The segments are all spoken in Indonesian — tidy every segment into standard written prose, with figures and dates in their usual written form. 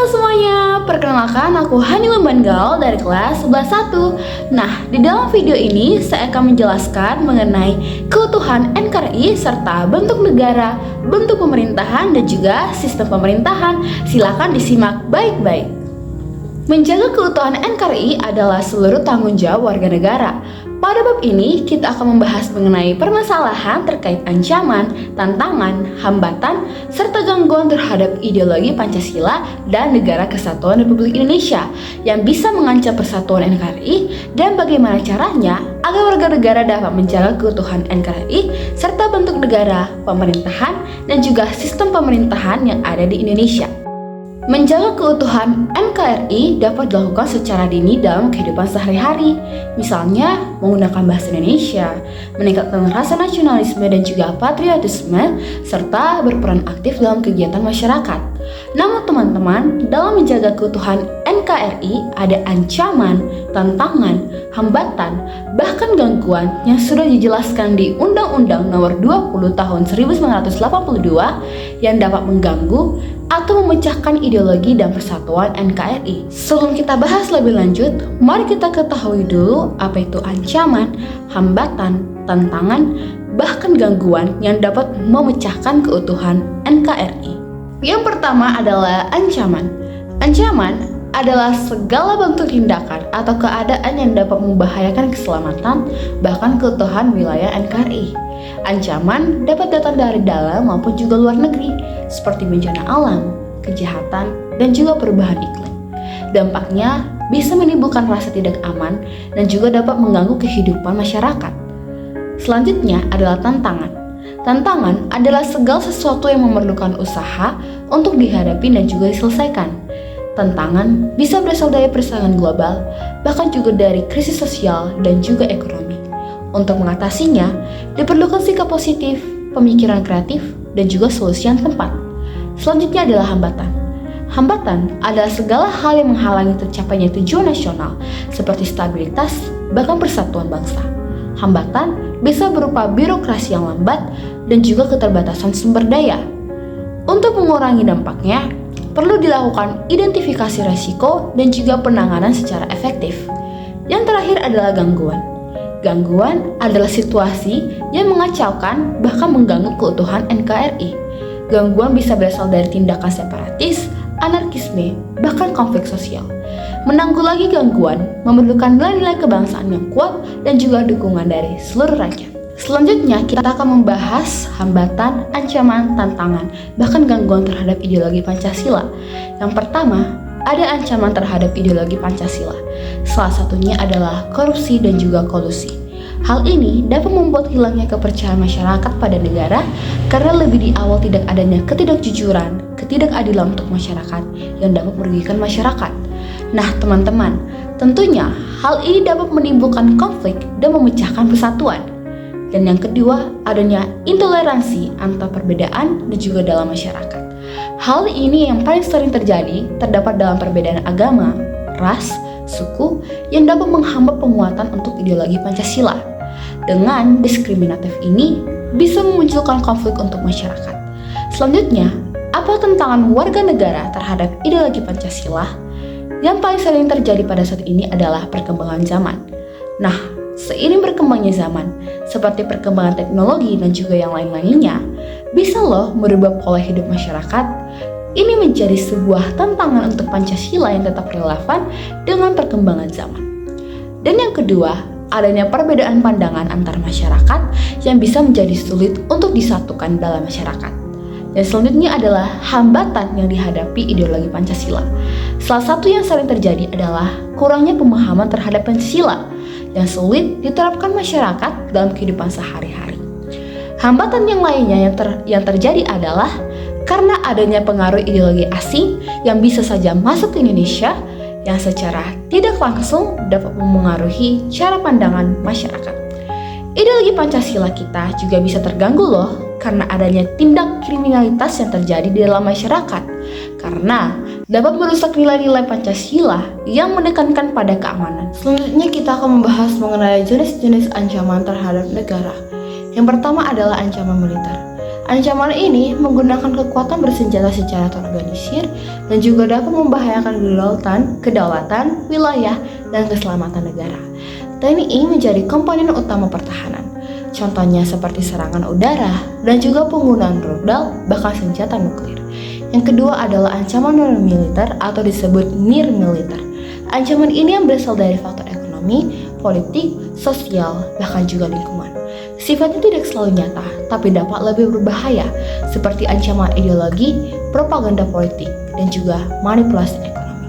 semuanya, perkenalkan aku Hani Lembangal dari kelas 11.1. Nah, di dalam video ini saya akan menjelaskan mengenai keutuhan NKRI serta bentuk negara, bentuk pemerintahan dan juga sistem pemerintahan. Silakan disimak baik-baik. Menjaga keutuhan NKRI adalah seluruh tanggung jawab warga negara. Pada bab ini, kita akan membahas mengenai permasalahan terkait ancaman, tantangan, hambatan, serta gangguan terhadap ideologi Pancasila dan Negara Kesatuan Republik Indonesia yang bisa mengancam persatuan NKRI dan bagaimana caranya agar warga negara dapat menjaga keutuhan NKRI serta bentuk negara, pemerintahan, dan juga sistem pemerintahan yang ada di Indonesia. Menjaga keutuhan NKRI dapat dilakukan secara dini dalam kehidupan sehari-hari, misalnya menggunakan bahasa Indonesia, meningkatkan rasa nasionalisme dan juga patriotisme, serta berperan aktif dalam kegiatan masyarakat. Namun teman-teman, dalam menjaga keutuhan NKRI ada ancaman, tantangan, hambatan, bahkan gangguan yang sudah dijelaskan di Undang-Undang Nomor 20 Tahun 1982 yang dapat mengganggu atau memecahkan ideologi dan persatuan NKRI. Sebelum kita bahas lebih lanjut, mari kita ketahui dulu apa itu ancaman, hambatan, tantangan, bahkan gangguan yang dapat memecahkan keutuhan NKRI. Yang pertama adalah ancaman. Ancaman adalah segala bentuk tindakan atau keadaan yang dapat membahayakan keselamatan bahkan keutuhan wilayah NKRI. Ancaman dapat datang dari dalam maupun juga luar negeri, seperti bencana alam, kejahatan, dan juga perubahan iklim. Dampaknya bisa menimbulkan rasa tidak aman dan juga dapat mengganggu kehidupan masyarakat. Selanjutnya adalah tantangan. Tantangan adalah segala sesuatu yang memerlukan usaha untuk dihadapi dan juga diselesaikan. Tantangan bisa berasal dari persaingan global, bahkan juga dari krisis sosial dan juga ekonomi. Untuk mengatasinya, diperlukan sikap positif, pemikiran kreatif, dan juga solusi yang tepat. Selanjutnya adalah hambatan. Hambatan adalah segala hal yang menghalangi tercapainya tujuan nasional, seperti stabilitas, bahkan persatuan bangsa. Hambatan bisa berupa birokrasi yang lambat dan juga keterbatasan sumber daya. Untuk mengurangi dampaknya, perlu dilakukan identifikasi risiko dan juga penanganan secara efektif. Yang terakhir adalah gangguan. Gangguan adalah situasi yang mengacaukan bahkan mengganggu keutuhan NKRI. Gangguan bisa berasal dari tindakan separatis, anarkisme, bahkan konflik sosial. Menanggulangi gangguan memerlukan nilai-nilai kebangsaan yang kuat dan juga dukungan dari seluruh rakyat. Selanjutnya kita akan membahas hambatan, ancaman, tantangan, bahkan gangguan terhadap ideologi Pancasila. Yang pertama, ada ancaman terhadap ideologi Pancasila. Salah satunya adalah korupsi dan juga kolusi. Hal ini dapat membuat hilangnya kepercayaan masyarakat pada negara karena lebih di awal tidak adanya ketidakjujuran, ketidakadilan untuk masyarakat yang dapat merugikan masyarakat. Nah teman-teman, tentunya hal ini dapat menimbulkan konflik dan memecahkan persatuan. Dan yang kedua, adanya intoleransi antar perbedaan dan juga dalam masyarakat. Hal ini yang paling sering terjadi terdapat dalam perbedaan agama, ras, suku yang dapat menghambat penguatan untuk ideologi Pancasila. Dengan diskriminatif ini bisa memunculkan konflik untuk masyarakat. Selanjutnya, apa tantangan warga negara terhadap ideologi Pancasila? Yang paling sering terjadi pada saat ini adalah perkembangan zaman. Nah, seiring berkembangnya zaman, seperti perkembangan teknologi dan juga yang lain-lainnya, bisa loh merubah pola hidup masyarakat. Ini menjadi sebuah tantangan untuk Pancasila yang tetap relevan dengan perkembangan zaman. Dan yang kedua, adanya perbedaan pandangan antar masyarakat yang bisa menjadi sulit untuk disatukan dalam masyarakat. Dan selanjutnya adalah hambatan yang dihadapi ideologi Pancasila. Salah satu yang sering terjadi adalah kurangnya pemahaman terhadap Pancasila yang sulit diterapkan masyarakat dalam kehidupan sehari-hari. Hambatan yang lainnya yang terjadi adalah karena adanya pengaruh ideologi asing yang bisa saja masuk ke Indonesia yang secara tidak langsung dapat memengaruhi cara pandangan masyarakat. Ideologi Pancasila kita juga bisa terganggu loh karena adanya tindak kriminalitas yang terjadi di dalam masyarakat karena dapat merusak nilai-nilai Pancasila yang menekankan pada keamanan. Selanjutnya kita akan membahas mengenai jenis-jenis ancaman terhadap negara. Yang pertama adalah ancaman militer. Ancaman ini menggunakan kekuatan bersenjata secara terorganisir dan juga dapat membahayakan kedaulatan, wilayah, dan keselamatan negara. TNI menjadi komponen utama pertahanan. Contohnya seperti serangan udara dan juga penggunaan rudal bahkan senjata nuklir. Yang kedua adalah ancaman non-militer atau disebut near militer. Ancaman ini yang berasal dari faktor ekonomi, politik, sosial, bahkan juga lingkungan. Sifatnya tidak selalu nyata, tapi dapat lebih berbahaya, seperti ancaman ideologi, propaganda politik, dan juga manipulasi ekonomi.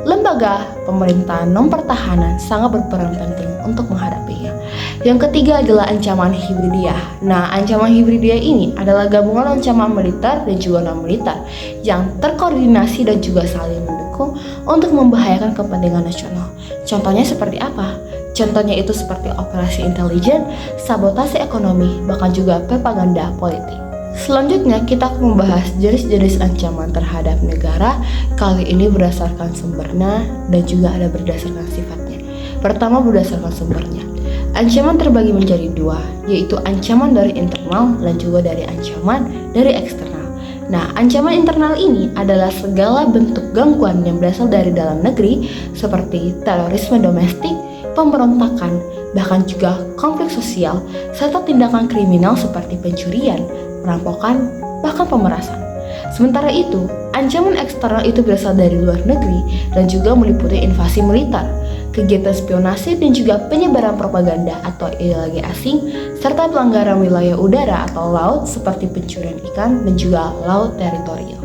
Lembaga pemerintahan non-pertahanan sangat berperan penting untuk menghadapinya. Yang ketiga adalah ancaman hibridia. Nah, ancaman hibridia ini adalah gabungan ancaman militer dan juga non-militer yang terkoordinasi dan juga saling mendukung untuk membahayakan kepentingan nasional. Contohnya seperti apa? Contohnya itu seperti operasi intelijen, sabotase ekonomi, bahkan juga propaganda politik. Selanjutnya kita akan membahas jenis-jenis ancaman terhadap negara, kali ini berdasarkan sumbernya dan juga ada berdasarkan sifatnya. Pertama berdasarkan sumbernya. Ancaman terbagi menjadi dua, yaitu ancaman dari internal dan juga dari ancaman dari eksternal. Nah, ancaman internal ini adalah segala bentuk gangguan yang berasal dari dalam negeri seperti terorisme domestik, pemberontakan, bahkan juga konflik sosial, serta tindakan kriminal seperti pencurian, perampokan, bahkan pemerasan. Sementara itu, ancaman eksternal itu berasal dari luar negeri dan juga meliputi invasi militer, kegiatan spionase dan juga penyebaran propaganda atau ideologi asing, serta pelanggaran wilayah udara atau laut seperti pencurian ikan dan juga laut teritorial.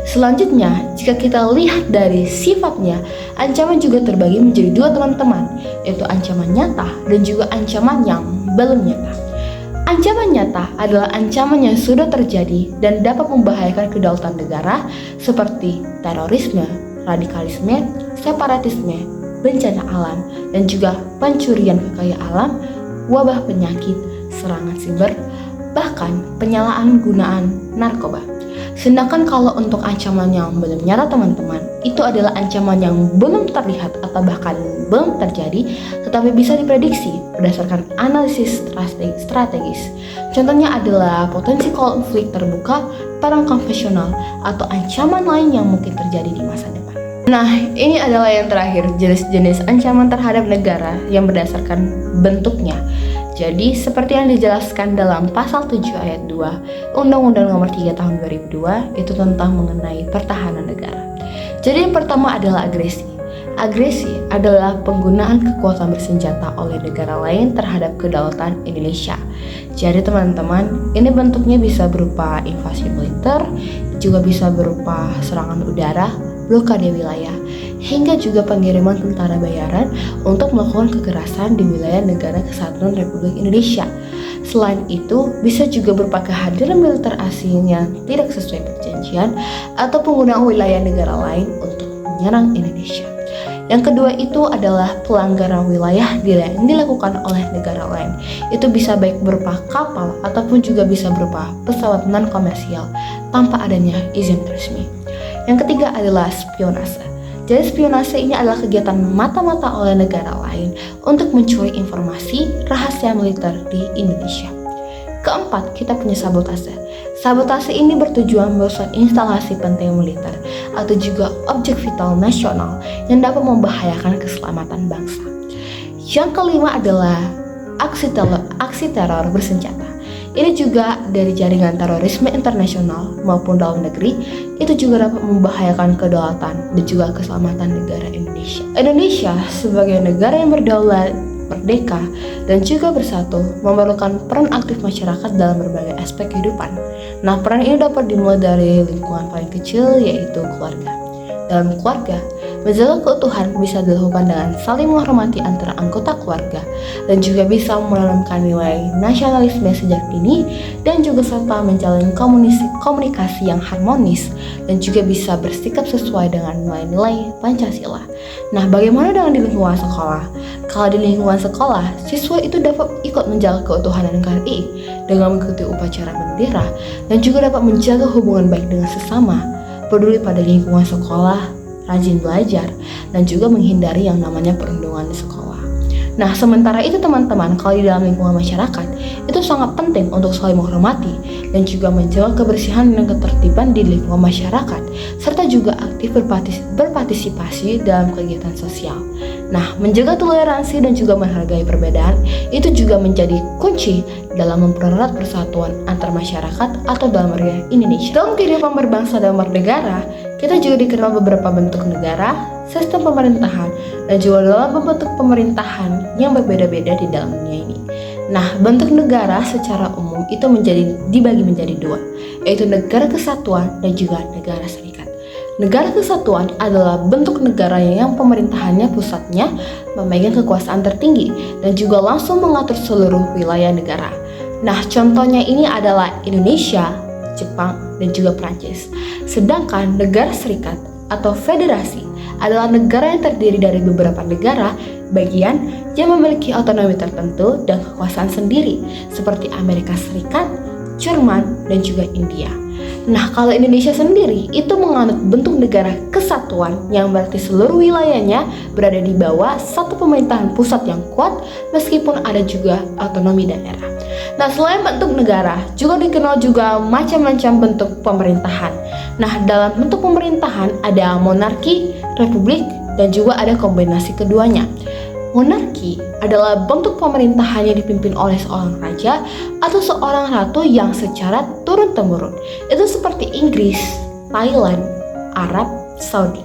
Selanjutnya, jika kita lihat dari sifatnya, ancaman juga terbagi menjadi dua teman-teman, yaitu ancaman nyata dan juga ancaman yang belum nyata. Ancaman nyata adalah ancaman yang sudah terjadi dan dapat membahayakan kedaulatan negara seperti terorisme, radikalisme, separatisme, bencana alam, dan juga pencurian kekayaan alam, wabah penyakit, serangan siber, bahkan penyalahgunaan narkoba. Sedangkan kalau untuk ancaman yang belum nyata teman-teman, itu adalah ancaman yang belum terlihat atau bahkan belum terjadi, tetapi bisa diprediksi berdasarkan analisis strategis. Contohnya adalah potensi konflik terbuka, perang konvensional, atau ancaman lain yang mungkin terjadi di masa depan. Nah, ini adalah yang terakhir, jenis-jenis ancaman terhadap negara yang berdasarkan bentuknya. Jadi, seperti yang dijelaskan dalam pasal 7 ayat 2 Undang-Undang Nomor 3 Tahun 2002 itu tentang mengenai pertahanan negara. Jadi yang pertama adalah agresi. Agresi adalah penggunaan kekuatan bersenjata oleh negara lain terhadap kedaulatan Indonesia. Jadi teman-teman, ini bentuknya bisa berupa invasi militer, juga bisa berupa serangan udara, blokade wilayah, hingga juga pengiriman tentara bayaran untuk melakukan kekerasan di wilayah Negara Kesatuan Republik Indonesia. Selain itu, bisa juga berupa kehadiran militer asing yang tidak sesuai perjanjian atau penggunaan wilayah negara lain untuk menyerang Indonesia. Yang kedua itu adalah pelanggaran wilayah yang dilakukan oleh negara lain. Itu bisa baik berupa kapal ataupun juga bisa berupa pesawat non-komersial tanpa adanya izin resmi. Yang ketiga adalah spionase. Jadi spionase ini adalah kegiatan mata-mata oleh negara lain untuk mencuri informasi rahasia militer di Indonesia. Keempat, kita punya sabotase. Sabotase ini bertujuan merusak instalasi penting militer atau juga objek vital nasional yang dapat membahayakan keselamatan bangsa. Yang kelima adalah aksi teror bersenjata. Ini juga dari jaringan terorisme internasional maupun dalam negeri, itu juga dapat membahayakan kedaulatan dan juga keselamatan negara Indonesia. Indonesia sebagai negara yang berdaulat, merdeka, dan juga bersatu memerlukan peran aktif masyarakat dalam berbagai aspek kehidupan. Nah, peran ini dapat dimulai dari lingkungan paling kecil, yaitu keluarga. Dalam keluarga, menjaga keutuhan bisa dilakukan dengan saling menghormati antara anggota keluarga dan juga bisa menanamkan nilai nasionalisme sejak dini dan juga serta menjalin komunikasi yang harmonis dan juga bisa bersikap sesuai dengan nilai-nilai Pancasila. Nah, bagaimana dengan di lingkungan sekolah? Kalau di lingkungan sekolah, siswa itu dapat ikut menjaga keutuhan NKRI dengan mengikuti upacara bendera dan juga dapat menjaga hubungan baik dengan sesama, peduli pada lingkungan sekolah, rajin belajar, dan juga menghindari yang namanya perundungan di sekolah. Nah, sementara itu teman-teman, kalau di dalam lingkungan masyarakat, itu sangat penting untuk saling menghormati dan juga menjaga kebersihan dan ketertiban di lingkungan masyarakat, serta juga aktif berpartisipasi dalam kegiatan sosial. Nah, menjaga toleransi dan juga menghargai perbedaan itu juga menjadi kunci dalam mempererat persatuan antar masyarakat atau dalam area Indonesia. Dalam kehidupan berbangsa dan bernegara, kita juga dikenal beberapa bentuk negara, sistem pemerintahan, dan juga dalam bentuk pemerintahan yang berbeda-beda di dalam dunia ini. Nah, bentuk negara secara umum itu dibagi menjadi dua, yaitu negara kesatuan dan juga negara serikat. Negara kesatuan adalah bentuk negara yang pemerintahannya pusatnya memegang kekuasaan tertinggi dan juga langsung mengatur seluruh wilayah negara. Nah, contohnya ini adalah Indonesia, Jepang, dan juga Prancis. Sedangkan negara serikat atau federasi adalah negara yang terdiri dari beberapa negara bagian yang memiliki otonomi tertentu dan kekuasaan sendiri seperti Amerika Serikat, Jerman, dan juga India. Nah, kalau Indonesia sendiri itu menganut bentuk negara kesatuan yang berarti seluruh wilayahnya berada di bawah satu pemerintahan pusat yang kuat meskipun ada juga otonomi daerah. Nah, selain bentuk negara, juga dikenal juga macam-macam bentuk pemerintahan. Nah, dalam bentuk pemerintahan ada monarki, republik, dan juga ada kombinasi keduanya. Monarki adalah bentuk pemerintahan yang dipimpin oleh seorang raja atau seorang ratu yang secara turun-temurun. Itu seperti Inggris, Thailand, Arab, Saudi.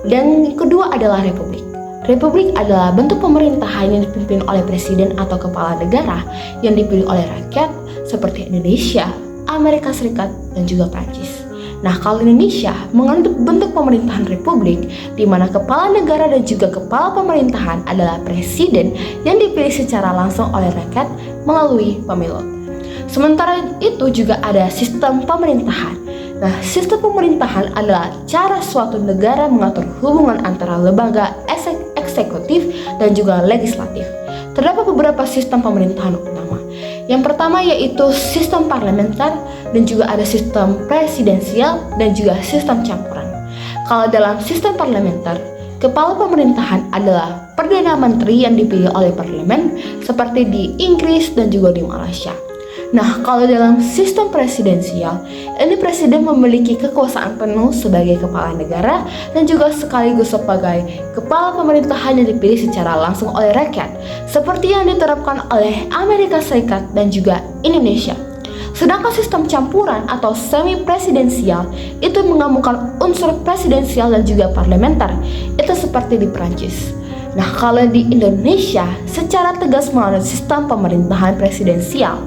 Dan kedua adalah republik. Republik adalah bentuk pemerintahan yang dipimpin oleh presiden atau kepala negara yang dipilih oleh rakyat seperti Indonesia, Amerika Serikat, dan juga Prancis. Nah, kalau Indonesia menganut bentuk pemerintahan republik, di mana kepala negara dan juga kepala pemerintahan adalah presiden yang dipilih secara langsung oleh rakyat melalui pemilu. Sementara itu juga ada sistem pemerintahan. Nah, sistem pemerintahan adalah cara suatu negara mengatur hubungan antara lembaga eksekutif dan juga legislatif. Terdapat beberapa sistem pemerintahan utama. Yang pertama yaitu sistem parlementer dan juga ada sistem presidensial dan juga sistem campuran. Kalau dalam sistem parlementer, kepala pemerintahan adalah Perdana Menteri yang dipilih oleh parlemen seperti di Inggris dan juga di Malaysia. Nah, kalau dalam sistem presidensial, ini presiden memiliki kekuasaan penuh sebagai kepala negara dan juga sekaligus sebagai kepala pemerintahan yang dipilih secara langsung oleh rakyat, seperti yang diterapkan oleh Amerika Serikat dan juga Indonesia. Sedangkan sistem campuran atau semi-presidensial itu menggabungkan unsur presidensial dan juga parlementer, itu seperti di Prancis. Nah, kalau di Indonesia secara tegas menganut sistem pemerintahan presidensial.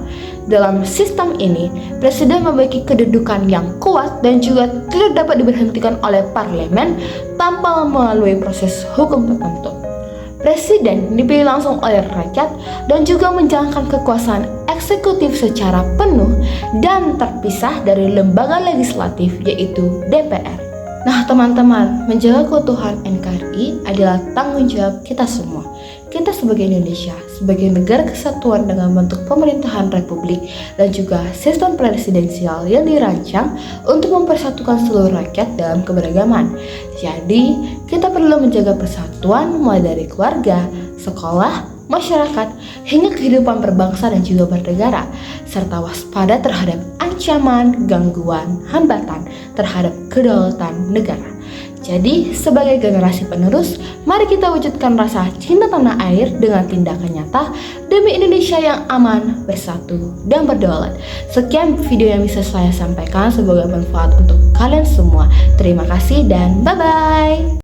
Dalam sistem ini, presiden memiliki kedudukan yang kuat dan juga tidak dapat diberhentikan oleh parlemen tanpa melalui proses hukum tertentu. Presiden dipilih langsung oleh rakyat dan juga menjalankan kekuasaan eksekutif secara penuh dan terpisah dari lembaga legislatif yaitu DPR. Nah teman-teman, menjaga keutuhan NKRI adalah tanggung jawab kita semua. Kita sebagai Indonesia, sebagai negara kesatuan dengan bentuk pemerintahan republik dan juga sistem presidensial yang dirancang untuk mempersatukan seluruh rakyat dalam keberagaman. Jadi, kita perlu menjaga persatuan mulai dari keluarga, sekolah, masyarakat, hingga kehidupan berbangsa dan juga bernegara, serta waspada terhadap ancaman, gangguan, hambatan terhadap kedaulatan negara. Jadi, sebagai generasi penerus, mari kita wujudkan rasa cinta tanah air dengan tindakan nyata demi Indonesia yang aman, bersatu, dan berdaulat. Sekian video yang bisa saya sampaikan, semoga bermanfaat untuk kalian semua. Terima kasih dan bye-bye!